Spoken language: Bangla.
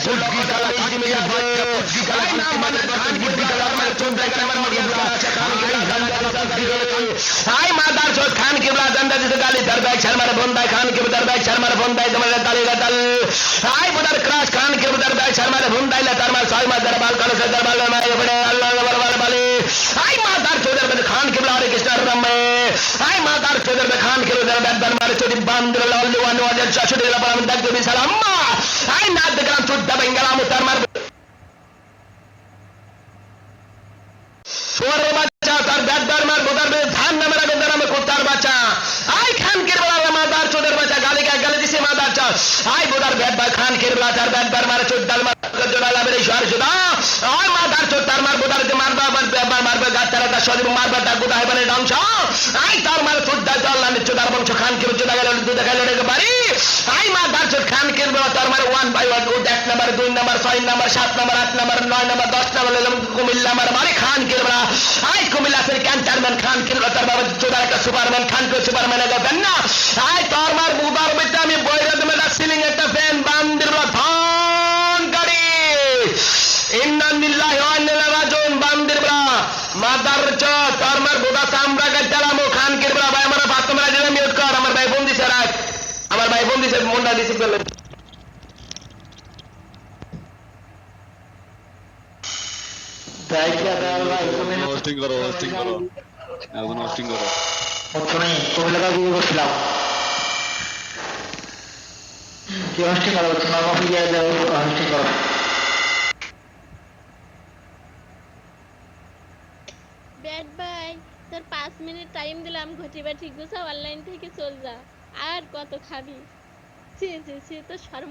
বুদ্ধি কালা ইজমির বাচ্চা বুদ্ধি কালা মানে খান বুদ্ধি কালা মানে চোদ্দা কালা মানে মরিয়া আছে খান আই মাদার চোদ খান কিবলা জানদা দিতে গালি দরবাই শর্মার বন্দাই খান কিবলা দরবাই শর্মার বন্দাই তোমার গালি গাল আই বুদার ক্রাশ খান কিবলা দরবাই শর্মার বন্দাই লা তারমার ছয় মাস দরবার কলস দরবার মাই বড়ে আল্লাহ বরবার বলে আই মাদার চোদের মধ্যে খান কিবলা হরে কৃষ্ণ রামে আই মাদার চোদের মধ্যে খান কিবলা দরবার মারে চোদি বান্দর লাল্লু ওয়ান ওয়াজের শাশুড়ি লা পারাম দাগ দেবি সালাম আই না দেখলাম চোদ্দা বেঙ্গলাম তারমার সোরে বাচ্চা তার দরবার মার বোদার ধান নামের আগে নামে কোতার বাচ্চা আই খান কিবলা মাদার চোদের বাচ্চা গালি গালি দিছে মাদার চা আই বোদার বেদবার খান কিবলা তার দরবার মারে চোদ্দাল মার জোড়া মেরে শহর সুদা আই মাদার চোদ তার মার বোদার যে মারবা মারবা গাতারা তা শরীর মারবা তা গোদা হবে ডাংশ আই তার মার চোদ্দা আল্লাহ নে চোদার বংশ খান কিবলা চোদা গেল দুধ গেল রে বাড়ি আই মাদার চোদ খান কিবলা তার মার 1 বাই 1 এক number 2 number 6 number 7 number 8 number 9 number 10 number Comilla মার বাড়ি খান কিবলা আই কুমিল্লা থেকে ক্যান্টারম্যান খান কিবলা তার বাবা চোদার একটা সুপারম্যান খান কো সুপারম্যান গেল না আই তার মার বুদার বেটা আমি বৈরদ মেলা সিলিং একটা ফ্যান বান্দির ধান গাড়ি ইন্না লিল্লাহি ওয়া ইন্না ইলাইহি রাজিউন বান্দির বলা মাদার চোদ তার মার বুদা চামড়া গাটালামো খান কিবলা ভাই আমার বাত মেলা দিলে মিউট কর আমার ভাই বন্দি স্যার আমার ভাই বন্দি স্যার মুন্ডা দিছি বলেন দাইকা দাও ভাই তুমি হোস্টিং করো এখন হোস্টিং করো অত নাই কবিলা দিয়ে বসলাম কি হোস্টিং করো তোমার মাফি দিয়ে দাও হোস্টিং করো ব্যাড বাই তোর 5 মিনিট টাইম দিলাম ঘটি বাটি গুছা অনলাইন থেকে চল যা আর কত খাবি সে তো শরম